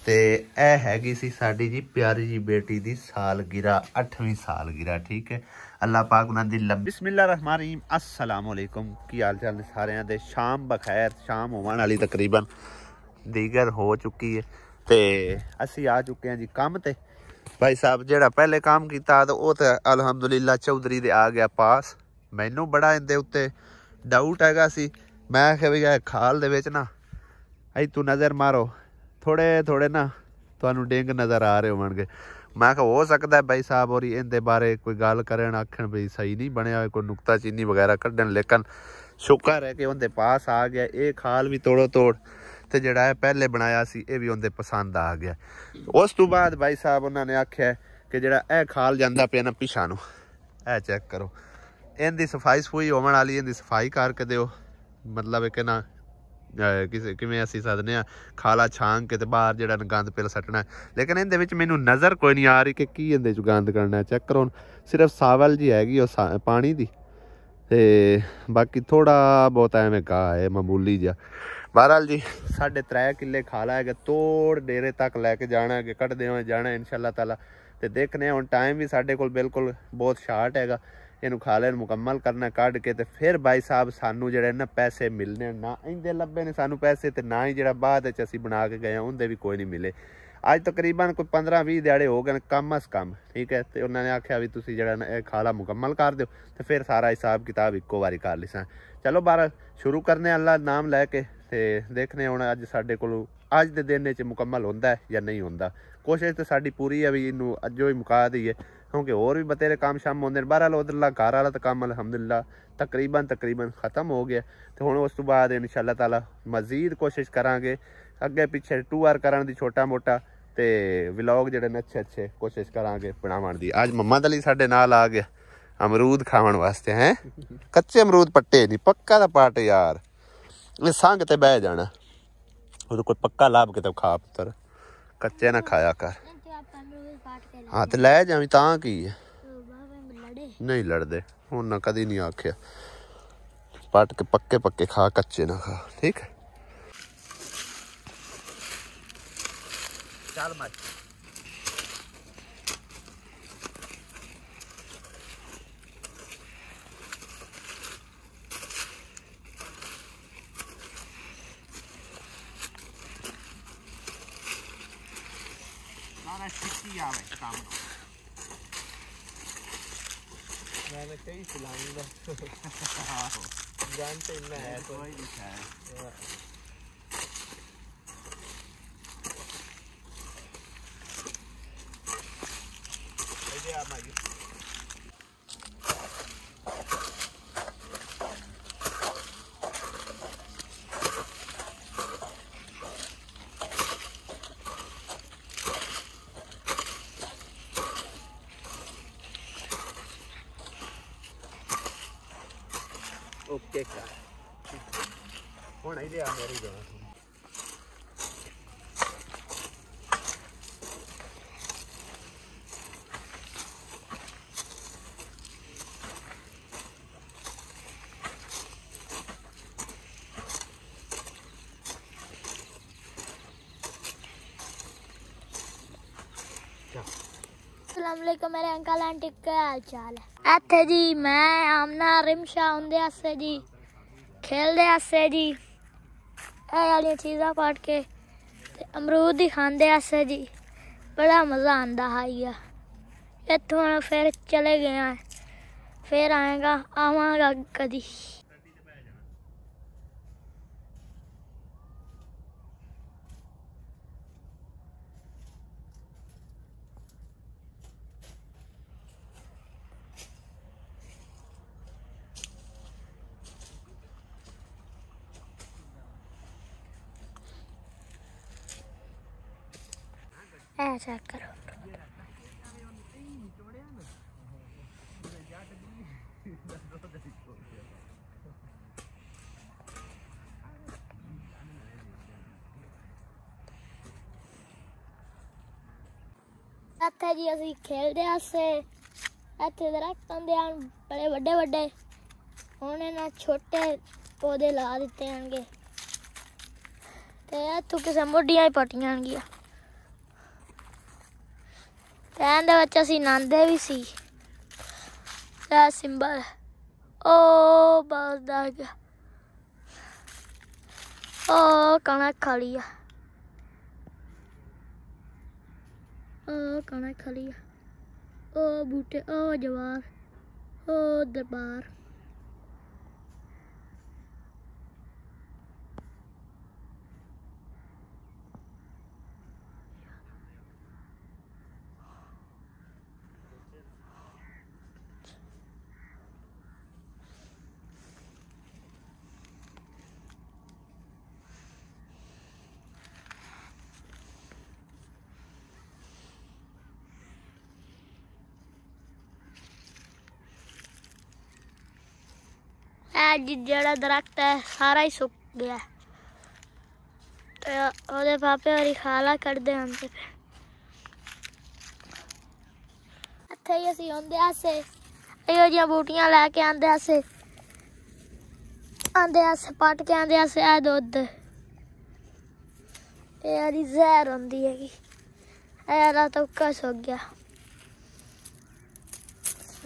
ਤੇ ਇਹ ਹੈਗੀ ਸੀ ਸਾਡੀ ਜੀ ਪਿਆਰੀ ਜੀ ਬੇਟੀ ਦੀ ਸਾਲਗਿਰਾ 8ਵੀਂ ਸਾਲਗਿਰਾ। ਠੀਕ है अल्लाह पाक उन्होंने दी लंबी बिस्मिल्लाह रहमान रहीम अस्सलाम वालेकुम की हाल चाल ने सारिਆਂ ਦੇ शाम बखैर शाम होने वाली तकरीबन दीगर हो चुकी है ते ਅਸੀਂ आ चुके हैं जी काम ते भाई साहब ਜਿਹੜਾ ਪਹਿਲੇ काम ਕੀਤਾ तो ਉਹ ਤੇ ਅਲਹਮਦੁਲਿल्लाह ਚੌਧਰੀ ਦੇ ਆ ਗਿਆ ਪਾਸ। ਮੈਨੂੰ ਬੜਾ ਇਹਦੇ ਉੱਤੇ ਡਾਊਟ ਹੈਗਾ ਸੀ। ਮੈਂ ਕਿਹਾ ਵੀ ਇਹ ਖਾਲ ਦੇ ਵਿੱਚ ਨਾ ਐ ਤੂੰ ਨਜ਼ਰ ਮਾਰੋ थोड़े थोड़े ना ਤੁਹਾਨੂੰ ਡਿੰਗ ਨਜ਼ਰ ਆ ਰਹੇ ਹੋਣਗੇ। मैं हो सकता है भाई साहब और इनके बारे कोई गल करन आखन भी सही नहीं बनया कोई नुकता चीनी वगैरह कढ़न लेकिन शुक्र है कि उनके पास आ गया। ये खाल भी तोड़ो तोड़ तो जड़ा है पहले बनाया सी ये भी उनके पसंद आ गया। उस तो बाद भाई साहब उन्होंने आख्या कि जड़ा यह खाल जाता पे ना पिछा नूं ए चेक करो इनकी सफाई सफूई होने वाली इनकी सफाई करके दो मतलब कि ना किसी किमें असी सदने खाला छांग के बाहर जड़ा गंद पिल सटना लेकिन इहदे विच मैनू नज़र कोई नहीं आ रही कि की इहदे च गंद करना है। चेक करो सिर्फ सावल जी हैगी पानी दी ते बाकी थोड़ा बहुत एवें घाह है मामूली जिहा। बहरहाल जी 3.5 किले खाला है तोड़ डेरे तक लैके जाना है कटदे हुए जाना इंशाअल्लाह ताला ते देखने हुण टाइम भी साडे कोल बिल्कुल बहुत शार्ट हैगा। इनू खाले मुकम्मल करना कढ़ के ते फिर भाई साहब सानू जड़े ना पैसे मिलने ना इंदे लब्बे ने सानू पैसे ते ना ही जड़ा बाद असी बना के गए उनके भी कोई नहीं मिले। अज तकरीबन कोई 15-20 दिहाड़े हो गए कम अस कम। ठीक है तो उन्होंने आख्या भी तुसी जड़ा खाला मुकम्मल कर दो तो फिर सारा हिसाब किताब इक्को बारी कर लिसा। चलो बार शुरू करने अल्लाह नाम लैके ते देखने हुण अज साडे कोल अज दे दिन च मुकम्मल होंदा है या नहीं होंदा। कोशिश तो साडी पूरी है भी इनू अजो ही मुका दईए क्योंकि होर भी बतेरे काम शाम होंदे ने। बहरहाल उधरला घर वाला तो काम अलहमदुलिल्लाह तकरीबन ख़त्म हो गया तो हुण उस तो बाद इंशाअल्लाह ताला मज़ीद कोशिश करांगे अगे पिछे टूर करन दी छोटा मोटा ते व्लॉग जिहड़े ने अच्छे कोशिश करांगे बनावन दी। अज मम्मद अली साडे नाल आ गया अमरूद खावन वास्ते हैं कच्चे अमरूद पट्टे नहीं पक्का दा पट यार ये संग ते बह जाना वो कोई पक्का लाभ के तो खा पुत्र कच्चे ना खाया कर। हाँ तो लै जावी तां की है नहीं लड़दे उन्हें कदी नहीं आख्या पट के पक्के पक्के खा कच्चे ना खा। ठीक है चल मत आवे काम मैंने कई चलाऊंगा जानते इतना है तो ही लिखा है। ओके का हुण ही लिया मेरी जाना अस्सलामुअलैकुम मेरे अंकल आंटी क्या हाल चाल है। इत्थे जी मैं आमना रिमशा उंदे आस्ते जी खेलदे आस्ते जी ए वाली चीज़ां पाट के ते अमरूद ही खांदे आस्ते जी बड़ा मज़ा आंदा हाइया। इत्थों फिर चले गए फिर आएगा आवांगा कदी। ऐसा करो इत्थे जी असीं खेलदे आसे इत्थे दरख्त आंदे आन बड़े बड़े बड़े हुण इन्हां छोटे पौधे ला दित्ते आनगे ते इत्थों किसे मोडियां ही पट्टियां आनगियां ਇਹਦੇ ਵਿੱਚ ਅਸੀਂ ਨਹਾਉਂਦੇ ਵੀ ਸੀ। ਇਹ ਸਿੰਬਲ ਉਹ ਬਸ ਦਾ ਗਿਆ। ਉਹ ਕਣਕ ਖਾਲੀ ਆ, ਉਹ ਕਣਕ ਖਾਲੀ ਆ, ਉਹ ਬੂਟੇ, ਉਹ ਜਵਾਰ, ਉਹ ਦਰਬਾਰ। ਜਿਹੜਾ दरख्त है सारा ही सुक गया तो ਉਹਦੇ ਪਾਪੇ ਵਾਲੀ ਖਾਲਾ ਕੱਢਦੇ ਹੁੰਦੇ ਪਏ। ਇੱਥੇ ਹੀ ਅਸੀਂ ਆਉਂਦੇ ਆਸੇ ਇਹੋ ਜਿਹੀਆਂ ਬੂਟੀਆਂ ਲੈ ਕੇ ਆਉਂਦੇ ਆਸੇ ਪੱਟ ਕੇ ਆਉਂਦੇ ਆਸੇ। ਇਹ ਦੁੱਧ ਇਹ ਆਦੀ ਜ਼ਹਿਰ ਹੁੰਦੀ ਹੈਗੀ। ਇਹਦਾ ਤੁੱਕਾ ਸੁੱਕ ਗਿਆ।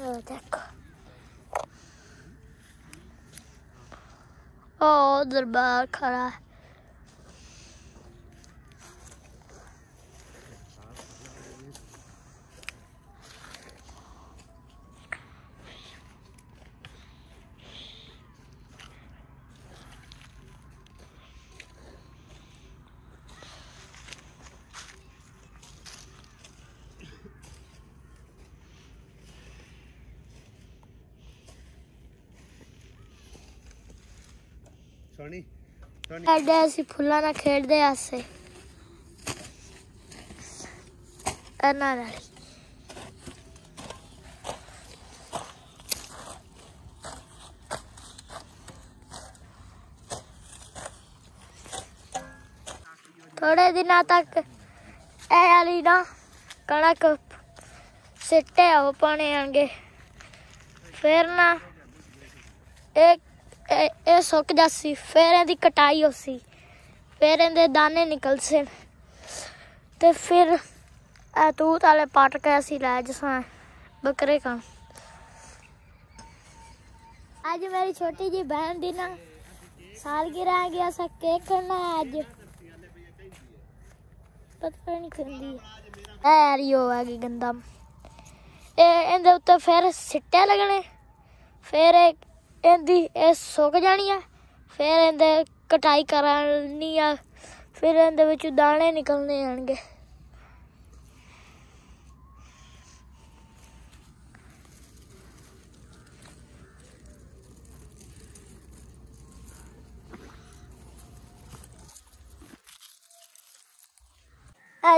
ਉਹ ਦੇਖੋ ओ दरबार खड़ा है। ਐਡੇ ਅਸੀਂ ਫੁੱਲਾਂ ਨਾਲ ਖੇਡਦੇ ਆਸੇ ਇਹਨਾਂ ਨਾਲ। थोड़े दिनों तक वाली ना कणक सिट्टे हो पाने आएंगे, फिर ना एक सुक जासी, फिर इहदी कटाई होसी, फिर इहदे दाने निकलसे ते फिर तूत वाले पट के असीं लै जसां बकरे खान। आज मेरी छोटी जी बहन दी ना सालगिरह आ गया, असा केक करना है अज, पता नहीं कहंदी है यार यो है गंदा। इहदे उत्ते फिर सिट्टे लगने, फिर इहदी ये सुक जानी है, फिर इहदे कटाई करनी है, फिर इहदे विच दाने निकलने आएंगे।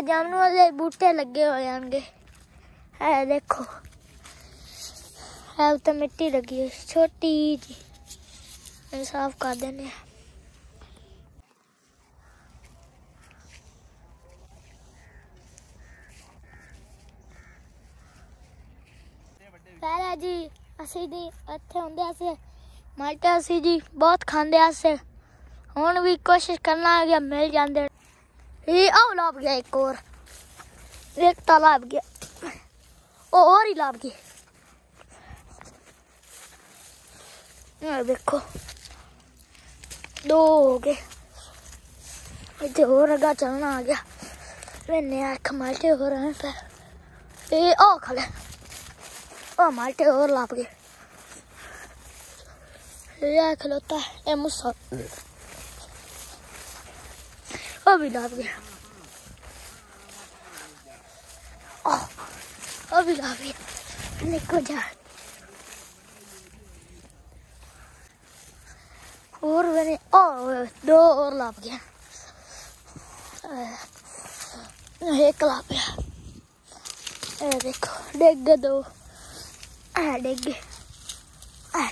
जामुन वाले बूटे लगे हो जाएंगे, है देखो, है तो मिट्टी लगी है छोटी जी, साफ कर देने। पहले जी असी जी इत्थे हुंदे असे माल्टे असी जी बहुत खांदे असे, हुण भी कोशिश करना है मिल जांदे। ये आओ लाभ गया एक और, एक तालाब गया और ही लाभ गया। देखो दो हो गए, इतने और अगा चलना आ गया। मैंने आख माल्टे हो रहे हैं, फिर ये ओ खड़े ओ माल्टे और लाभ गए। ये खलोता है ये मुस्सा, वो भी लाभ गया, वो भी लाभ गया। निको जा और मैंने ओ दो और लाभ गया, एक लाभ गया। देखो डेग दो डेग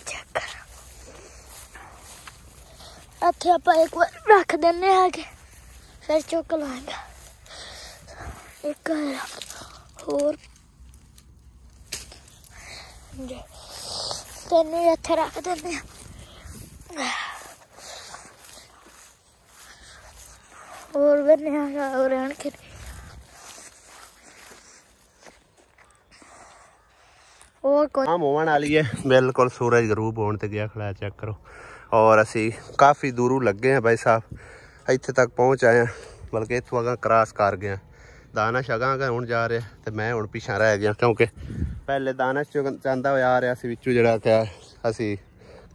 चेक कर, इत्थे आप एक बार रख देने आगे, फिर चुक लाएंगे। एक और तेन इत्थे रख देने, और बने और और कोई शाम होने वाली है बिल्कुल सूरज गरूब होने ते गया खड़ा चेक करो और असी काफ़ी दूरों लगे हैं भाई साहब इत्थे तक पहुँच आए हैं बल्कि इतों अगर क्रॉस कर गए दानश अगर हुण जा रहे तो मैं हुण पिछा रह गया क्योंकि पहले दानश चाहता हुआ आ रहा सी विचों जिहड़ा कि असी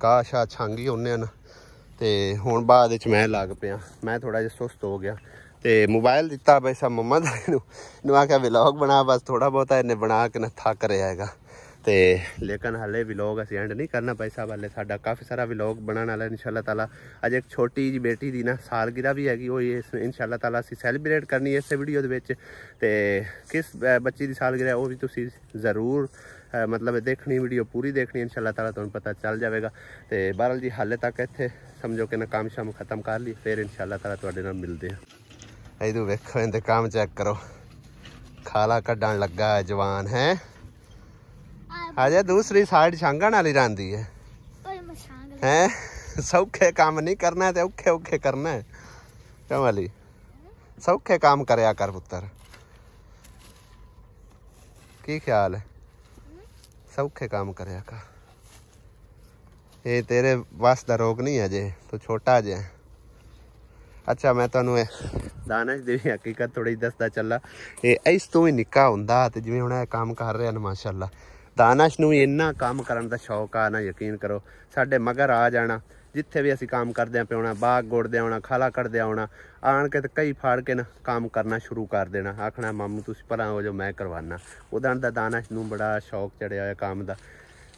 घाह शाह छांगी होने न ते हुण बाद विच मैं लग पिया मैं थोड़ा जिहा सुस्त हो गया तो मोबाइल दिता भाई साहब मुहम्मद नूं आख्या व्लॉग बना बस थोड़ा बहुता इन्हें बना के ना थक रहा है तो लेकिन हाले व्लॉग असीं एंड नहीं करना भाई साहब हाले साडा काफ़ी सारा व्लॉग बनाने वाला इंशाअल्लाह ताला अज एक छोटी जी बेटी दी ना सालगिरह भी हैगी वो इंशाअल्लाह ताला असीं सैलीब्रेट करनी है इस वीडियो दे विच ते किस बच्ची दी सालगिरह वो भी तुसीं ज़रूर मतलब देखनी वीडियो पूरी देखनी इंशाअल्लाह ताला तुहानूं पता चल जाएगा तो बहरहाल जी हाले तक इत्थे समझो कि ना काम शाम खत्म कर ली फिर इंशाअल्लाह ताला तुहाडे नाल मिलदे हैं। इधर वेखो इहदे काम चेक करो खाला कड्डण लगा है जवान है अजे दूसरी साइड छांगण वाली रहिंदी है सौखे काम नहीं करना है तो औखे औखे करना है क्यों वाली सौखे काम करया कर पुत्तर की ख्याल है सौखे काम करया कर ये तेरे बस दा रोग नहीं है जे तू छोटा जे अच्छा मैं तुहानूं दानश दी हकीकत थोड़ी दसदा चला ये इस तो ही निक्का हुंदा ते जिवें हुण काम कर रहा ना माशाअल्लाह दानश नूं इन्ना काम करन दा शौक आ ना यकीन करो साडे मगर आ जाना जिथे भी असीं काम करदे पे आना बाग गोड़दे आना खाला कढ़दे आना आन के कई फाड़ के ना काम करना शुरू कर देना आखना मामू तुसीं परां हो जो मैं करवाना उदा दा दानश नूं बड़ा शौक चढ़िया होया काम दा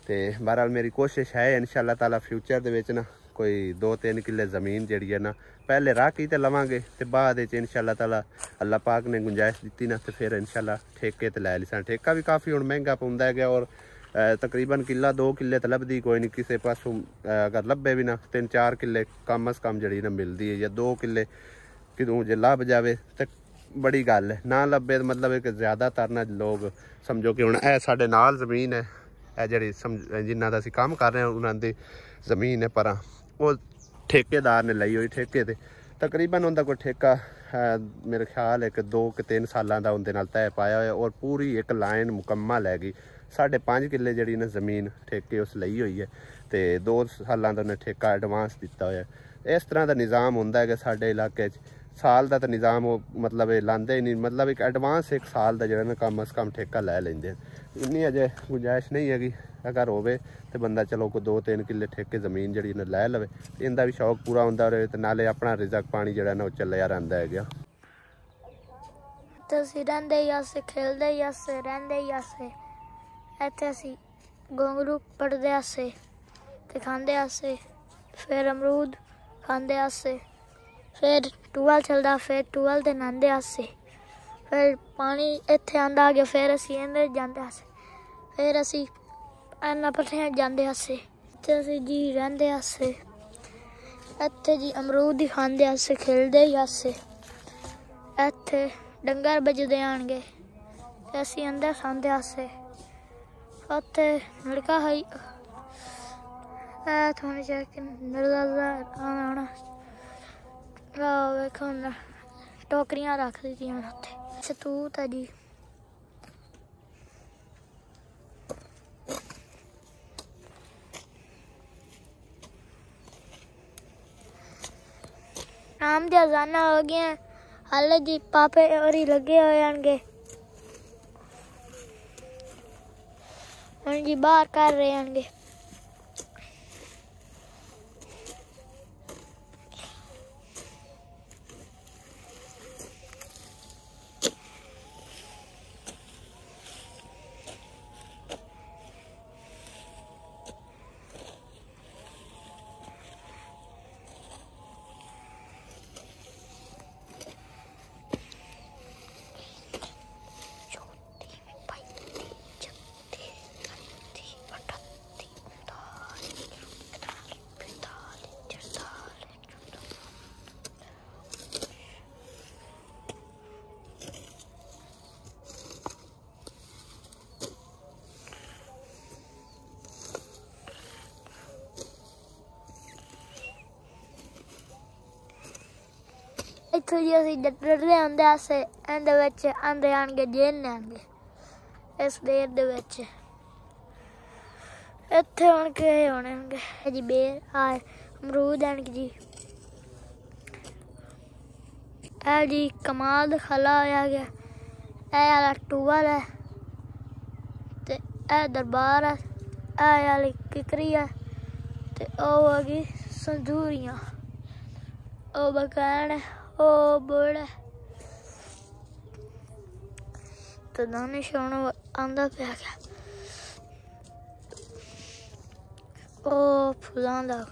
ते बहरहाल मेरी कोशिश है इंशाअल्लाह ताला फ्यूचर दे विच ना कोई 2-3 किले ज़मीन जी है ना पहले राखी तो लवांगे तो बाद इंशाअल्लाह ताला अल्लाह पाक ने गुंजाइश दी ना तो फिर इंशाअल्लाह ठेके तो लै लिसा ठेका भी काफ़ी हुण महंगा पौंदा है और तकरीबन किला 2 किले तो लभदी कोई नहीं किसी पासों अगर लभे भी ना 3-4 किले कम अज़ कम जड़ी ना मिलती है या 2 किले कितों जे लभ जाए तो बड़ी गल है ना लभे तो मतलब एक ज़्यादातर ना लोग समझो कि हुण ए साडे नाल ज़मीन है ए जिहड़ी जिन्हां दा असीं काम कर रहे हैं उन्हां दी ज़मीन है पर वो ठेकेदार ने ली हुई ठेके ते तकरीबन उनका कोई ठेका मेरे ख्याल है कि 2-3 सालों का उनके नाल तय पाया होया और पूरी एक लाइन मुकम्मल हैगी 5.5 किले जी ना जमीन ठेके उस ली हुई है तो 2 सालों का उन्हें ठेका एडवांस दिता होया इस तरह का निज़ाम होंदा है कि साडे इलाके साल का तो निज़ाम वो मतलब लाते ही नहीं मतलब एक एडवांस 1 साल का जो कम अज़ कम ठेका लै लेंदे इन्नी अजे गुंजाइश नहीं हैगी अगर होवे तो बंदा चलो कोई 2-3 किले ठेके जमीन जी लै लवे इनका भी शौक पूरा होंदा रहे तो नाले अपना रिजक पानी जो ना चलिया रहिंदा है गया असीं रहिंदे ही आसे खेलदे ही आसे रहिंदे ही आसे इत्थे असीं गोंगलू पढ़दे आसे ते खांदे आसे फिर अमरूद खांदे आसे फिर टूअल चलदा फिर टूअल ते नहांदे आसे फिर पानी इत्थे आंदा गया फिर असीं इहदे जांदे आसे फिर असीं अन्ना पट्ठे जांदे आसे इत्थे असीं जी रहिंदे आसे इत्थे जी अमरूद ही खांदे आसे खेलदे ही आसे इत्थे डंगर बजदे आणगे ते असीं अंदर खांदे आसे उत्थे लड़का हाई थोड़ी चेक आना वेखो टोकरियां रख दित्तियां उत्थे सतूत है जी शाम दे अज़ाना हो गए हाले जी पापे और ही लगे होंगे जी बाहर कर रहे होंगे इत्थों जी असीं डरदे होंदे असे इहदे विच आंदे आणगे जिन्न आणगे इस देर दे विच ਇੱਥੇ ਹੁਣ ਕੇ ਹੋਣੇ ਹੋਣਗੇ ਜੀ ਬੇਰ ਆ ਅਮਰੂਦ ਹਨ ਜੀ। ਇਹ ਜੀ ਕਮਾਲ ਦਾ ਖਲਾ ਹੋਇਆ ਗਿਆ। ਇਹ ਵਾਲਾ ਟੂਬਲ ਹੈ ਤੇ ਇਹ ਦਰਬਾਰ ਹੈ। ਇਹ ਵਾਲੀ ਕਿਕਰੀ ਹੈ ਤੇ ਉਹ ਆ ਗਈ ਸੰਧੂਰੀਆਂ। ਉਹ ਬਕਾਨ ਹੈ, ਉਹ ਬੁੜ ਹੈ ਤੇ ਦਾਨਿਸ਼ ਹੁਣ ਆਂਦਾ ਪਿਆ ਗਿਆ। ਉਹ ਫੁੱਲਾਂ ਦਾ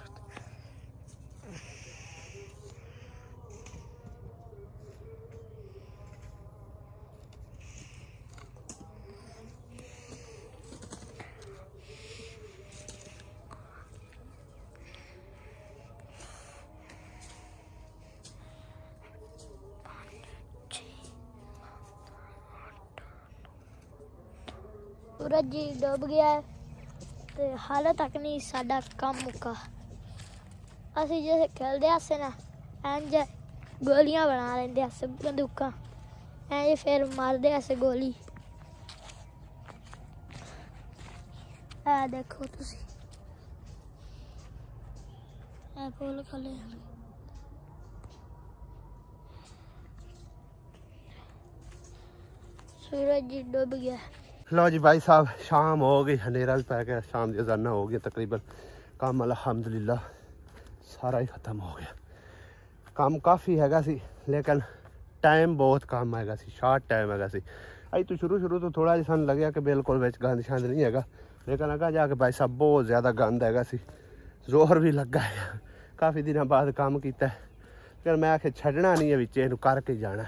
सूरज जी डूब गया है तो हाले तक नहीं साडा काम मुक्का। असी जैसे खेलते आसे ना इंज गोलियां बना लेंदे आसे बंदूकां इंज फिर मारदे आसे गोली। आ देखो तुसी ए फूल खले सूरज जी डूब गया। लो जी भाई साहब शाम हो गई, अंधेरा भी पै गया, शाम की अजाना हो गई तकरीबन। काम अलहमदुलिल्लाह सारा ही खत्म हो गया। काम काफ़ी हैगा सी लेकिन टाइम बहुत कम हैगा सी, शार्ट टाइम हैगा सी। अज तो शुरू तो थोड़ा जिहा सानूं लग्या कि बिल्कुल विच गंद शंद नहीं हैगा, लेकिन अगर जाके भाई साहब बहुत ज़्यादा गंद हैगा सी। जोर भी लगा है, काफ़ी दिनों बाद काम किया लेकिन मैं आखिर छड्डना नहीं है, विच इहनूं करके जाना।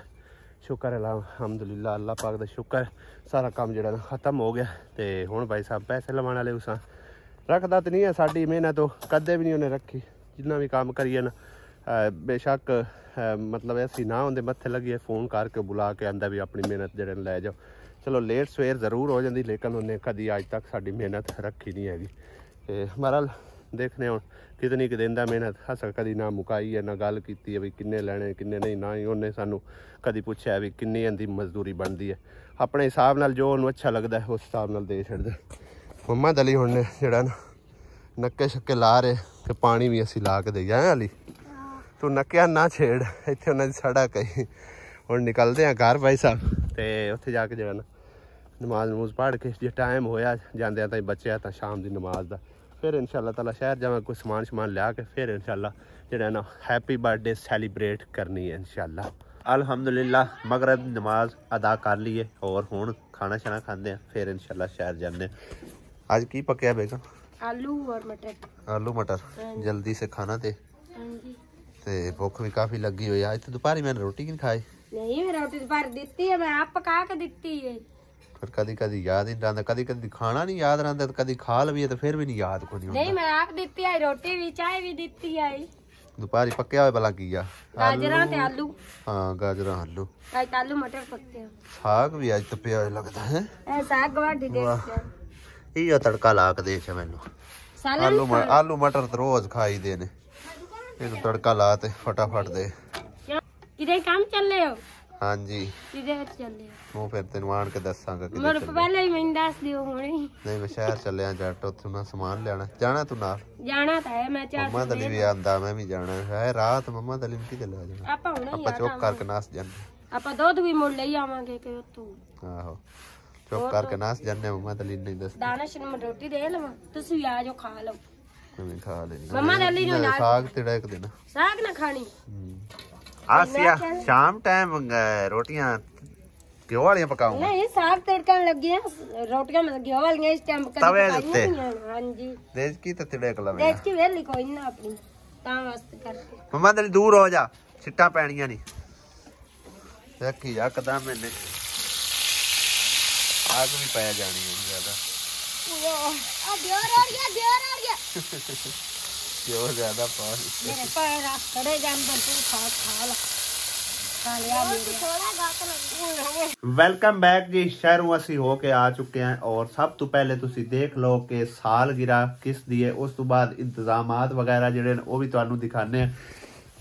शुक्र अलहमदुलिल्लाह अल्लाह पाक दा शुक्र, सारा काम जो खत्म हो गया। तो हुण भाई साहब पैसे लवाने वाले उस रखता तो नहीं है, साड़ी मेहनत तो कदे भी नहीं उन्हें रखी। जिन्ना भी काम करिए ना बेशक मतलब ऐसी ना होंगे मत्थे लगिए फोन करके बुला के आंदा भी अपनी मेहनत जड़े लै जाओ। चलो लेट सवेर जरूर हो जाती लेकिन उन्हें कभी अज तक साड़ी मेहनत रखी नहीं हैगी। बहरहाल देखने हुण कितनी कि देंदा मेहनत। अस कभी ना मुकाई है ना गल की है भी किन्ने लैने किन्ने नहीं, ना ही उन्हें सानू कभी पूछा भी किन्नी इहदी मजदूरी बनती है। अपने हिसाब नाल जो उन्होंने अच्छा लगता है उस हिसाब नाल दे छड्डदे। मम्मा दली हुण ने जेड़ा ना नक्के शक्के ला रहे कि पानी भी असी ला के दे जाए। अली तू नक्किया ना छेड़, इत्थे उन्हां दी सड़क है। हुण निकलदे हैं घर भाई साहब ते उत्थे जाके जेड़ा ना नमाज नमूज पढ़ के जे टाइम होया जांदे ताईं बचया तां शाम दी नमाज दा फिर इंशाअल्लाह ताला शहर जावां, कोई समान शमान लिया के फिर इंशाअल्लाह जेड़ा ना हैप्पी बर्थडे सैलीब्रेट करनी है इंशाअल्लाह। अल्हम्दुलिल्लाह मगरब नमाज अदा कर ली है और हुण खाना शाना खाते हैं फिर इंशाअल्लाह शहर जाने। आज की पकया बेगम? आलू और मटर। आलू मटर जल्दी से खाना ते भुख भी काफी लगी हुई है। आज तो दोपहर मैंने रोटी नहीं खाई। नहीं मैं रोटी दोपहर दी है, मैं आप पका के दी है। फिर कदी कदी याद ही रहता, कदी कदी खाना नहीं याद रहता, कदी खा लवी तो फिर भी नहीं याद को नहीं। मैं आप दी है रोटी भी चाय भी दी है। दोपहर पक्या हुआ भला की गाजरा ते आलू। हाँ गाजरा आलू। आज आलू मटर पकते साग भी आज तो पिया लगता है। साग वाटी दे ये तड़का ला के दे मैनू। आलू मटर तो रोज खाई देने, इन्हू तड़का ला ते फटाफट दे। किधर काम चल रहे हो? हाँ जी किधर चल रहे हो? वो फिर तेन आन के दसांगा। मेरे पहले ही मैंने दस दियो हुणे। नहीं मैं शहर चलिया जट, उत्थे मैं सामान लेना। जाना तू नाल? जाना तो है, मैं चार मम्मा दली भी आंदा, मैं भी जाना है। रात मम्मा दली में की चले जाना। आपा हुणे आपा चुप करके नास जाने। आपा दूध भी मुल ले आवांगे के तू। आहो चुप करके नास जाने। मम्मा दली नहीं दस दानिश ਨੂੰ ਰੋਟੀ ਦੇ ਲਵਾਂ, ਤੁਸੀਂ ਵੀ ਆ ਜਾਓ ਖਾ ਲਓ। मैं खा ले मम्मा दली ਨੂੰ ਨਾਲ साग तेरा एक दिन साग ना खानी। आसिया शाम टाइम रोटियां घ्यो वालियां पकाऊंगा। नहीं साग तड़कन लगी है, रोटियां में घ्यो वालियां इस टाइम तवे कदी उत्ते। हां जी देश की तो तेरे कला में देश की वेली कोई ना अपनी ता वास्ते करके। मम्मा दली दूर हो जा, छिट्टा पैणियां नहीं। देखी जा कदम मैंने आग भी पाया जानी है ज्यादा। आ दियोर आ गया क्यों ज्यादा पास मेरे पैर खड़े जान पर तू खा ला खा लिया मेरे थोड़ा गात लग। वेलकम बैक जी। शहरों असी हो के आ चुके हैं और सब तो पहले तुसी देख लो कि सालगिरह किस दी है, उस तो बाद इंतजामात वगैरह जिहड़े ने वो भी तुहानू दिखाने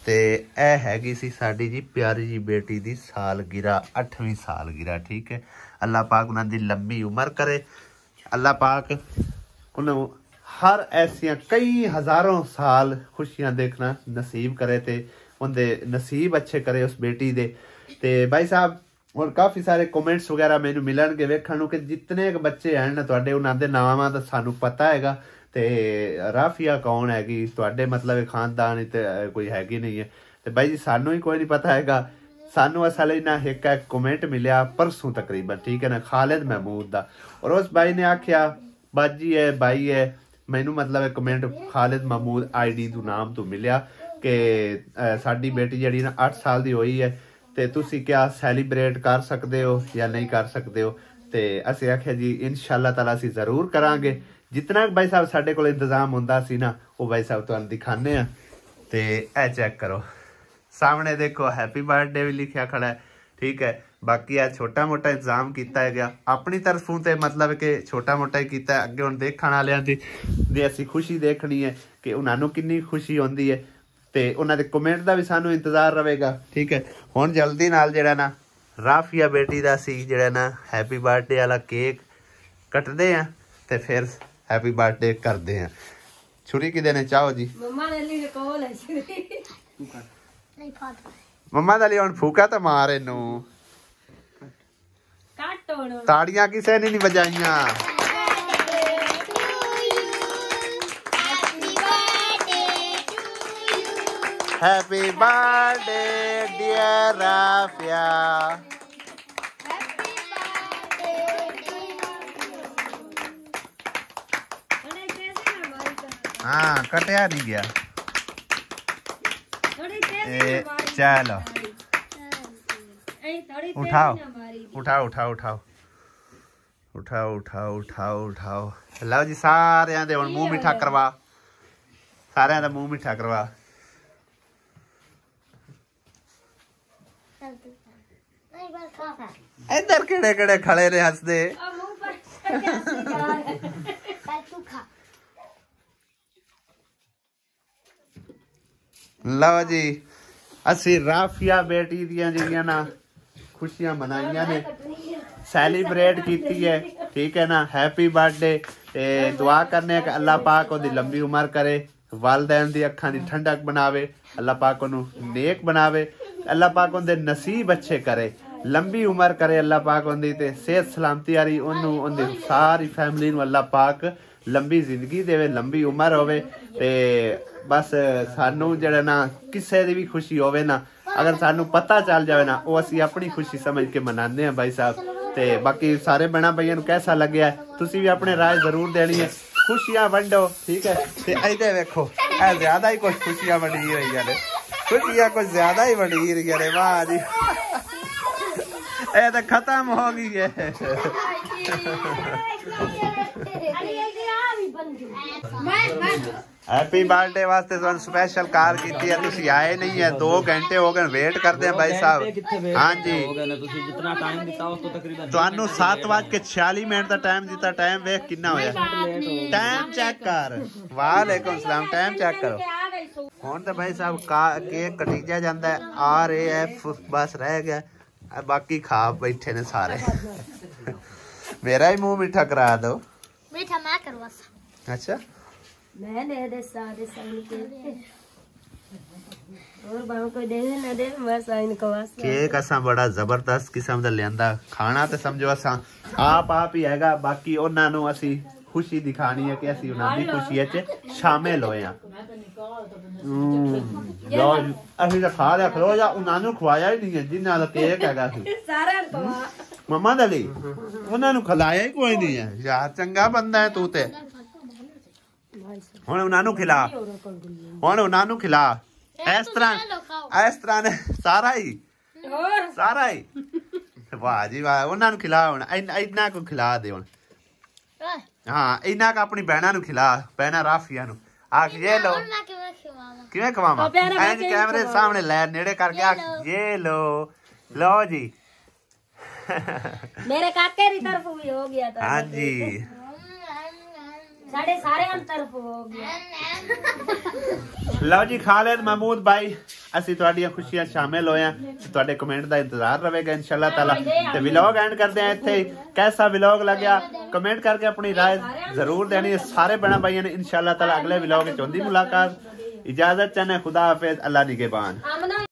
ते ए हैगी सी साडी जी प्यारी जी बेटी दी सालगिरह, 8वीं सालगिरह। ठीक है, अल्लाह पाक उन्हां दी लंबी उम्र करे, अल्लाह पाक उन्हें हर ऐसियां कई हज़ारों साल खुशियां देखना नसीब करे ते उनके नसीब अच्छे करे उस बेटी दे। ते भाई साहब और काफ़ी सारे कमेंट्स वगैरह मैनू मिलणगे वेखण नूं कि जितने बच्चे हैं ना तुहाडे उन्हां दे नावां दा सानू पता हैगा ते राफिया कौन हैगी तुहाडे मतलब खानदान ते कोई हैगी नहीं है। ते भाई जी सानू ही कोई नहीं पता हैगा। सानू असल ना एक कमेंट मिलिया परसों तकरीबन, ठीक है ना, खालिद महमूद दा, और उस भाई ने आख्या बाजी है भाई है मैनू मतलब कमेंट खालिद महमूद ID तू नाम तू मिलिया कि साडी बेटी जी ना 8 साल की हुई है तो तुसी क्या सैलीब्रेट कर सकते हो या नहीं कर सकते हो। तो असीं आख्या जी इंशाअल्लाह ताला असीं जरूर करांगे जितना भाई साहब साडे कोल इंतजाम हुंदा सी ना वो भाई साहब तुहानूं दिखाने आ। तो ए चेक करो सामने देखो हैप्पी बर्थडे भी लिखा खड़ा है, ठीक है। बाकी आ छोटा मोटा इंतजाम किया गया अपनी तरफों ते मतलब कि छोटा मोटा ही किया। अगे हुण देखण वालियां दी असीं खुशी देखनी है कि उन्होंने कितनी खुशी होंदी है ते उन्हां दे कमेंट का भी सानू इंतजार रहेगा, ठीक है। हुण जल्दी नाल जिहड़ा ना राफिया बेटी दा सी जिहड़ा ना हैप्पी बर्थडे वाला केक कटदे आ ते फिर हैप्पी बर्थडे करदे आ। छुरी किदे ने चाहो जी मम्मा ने ली कोल है नहीं फाट मम्मा दा हुण फूका तो मार इनू काट होण ताड़ियां किसे ने नहीं बजाइयां। Happy birthday dear Rafia. हाँ कटिया नहीं गया। चलो उठाओ उठाओ उठाओ उठाओ उठाओ उठाओ उठाओ उठाओ। लो जी सारे दे हुण मुंह मिठा करवा, सारे दा मुंह मिठा करवा। इधर केड़े केड़े खड़े ने हसदे। लो जी असी राफिया बेटी दियां जिहड़ियां ना खुशियां मनाइयां ने सैलीब्रेट कीती है, ठीक है ना। हैप्पी बर्थडे ते दुआ करने कि अल्लाह पाक ओदी लंबी उम्र करे, वालदैन दी अखां दी ठंडक बनावे, अल्लाह पाक ओनू नेक बनावे, अल्लाह पाक उनदे नसीब अच्छे करे, लंबी उम्र करे अल्लाह पाक उनदी ते सेहत सलामती वाली ओनू उनदी सारी फैमिली नू अल्लाह पाक लंबी जिंदगी देवे, लंबी उम्र होवे। ते बस सानू जेड़ा ना किसी दी भी खुशी होवे ना अगर सानू पता चल जाए ना वो असी अपनी खुशी समझ के मनाने हैं भाई साहब। ते बाकी सारे बहना भाइयों नू कैसा लग्या है तुसी भी अपने राय जरूर देनी है, खुशियां वंडो, ठीक है। ते इधर देखो ए ज्यादा ही कुछ खुशियां वंडी रही है, खुशियां कुछ ज्यादा ही वंडी रही है। वाह जी ए तो खत्म हो गई है। हैप्पी बर्थडे वास्ते तुहानू स्पेशल कार की है, तुसी आए नहीं है, 2 घंटे हो गए वेट करते हैं भाई साहब। हाँ जी जितना टाइम दिता उस तो तकरीबन तुहानू 7:46 का टाइम दिता, टाइम वेख कितना होया, टाइम चेक कर। वालेकुम सलाम, टाइम चेक करो। हुण तो भाई साहब केक कटीजा जांदा है, RAF बस रह गया, बाकी खा बैठे ने सारे। मेरा ही मुंह मीठा करा दो। मीठा मैं करवा अच्छा मैंने दे सारे के और बाहर कोई दे ना दे बस आइन को वास केक असा बड़ा जबरदस्त किस्म दा लियांदा, खाना ते समझो असा आप ही हैगा, बाकी उन्हां नू असी खुशी दिखानी है कि असी उन्हां दी खुशी विच शामिल होए हां। लो असी तो खा लिया, खलो जा उन्हां नू खवाया ही नहीं है जिन्हां दा केक हैगा सी सारा को मम्मा दा लई उन्हां नू खिलाया ही कोई नहीं है। यार चंगा बंदा है तू ते। हुण उन्हां नू खिला, हुण उन्हां नू खिला, इस तरह ने सारा ही वाह जी वाह। उन्हां नू खिला, हुण इन्ना को खिला दे हुण। हाँ इन्ना का अपनी बहना नू खिला, बहना राफिया नू आख ये लो किवें खवावां, इंज कैमरे सामने लै नेड़े करके आख ये लो, लो जी। मेरे काके री तरफ भी हो गया था। हाँ जी साढ़े सारे हम तरफ हो गया। ਲਓ ਜੀ ਖਾਲਿਦ ਮਹਿਮੂਦ ਭਾਈ ਅਸੀਂ ਤੁਹਾਡੀਆਂ ਖੁਸ਼ੀਆਂ ਸ਼ਾਮਿਲ ਹੋਏ ਹਾਂ ਤੁਹਾਡੇ ਕਮੈਂਟ ਦਾ ਇੰਤਜ਼ਾਰ ਰਹੇਗਾ ਇਨਸ਼ਾਅੱਲਾ ਤਾਲਾ ਤੇ ਵਲੌਗ ਐਂਡ ਕਰਦੇ ਆ ਇੱਥੇ कैसा ਵਲੌਗ ਲੱਗਿਆ ਕਮੈਂਟ ਕਰਕੇ ਆਪਣੀ ਰਾਏ ਜ਼ਰੂਰ ਦੇਣੀ ਸਾਰੇ ਬਣਾ ਭਾਈਆਂ ਨੇ ਇਨਸ਼ਾਅੱਲਾ ਤਾਲਾ ਅਗਲੇ ਵਲੌਗ ਵਿੱਚ ਹੁੰਦੀ ਮੁਲਾਕਾਤ इजाजत चाहने खुदा हाफिज अल्लाह निगहबान।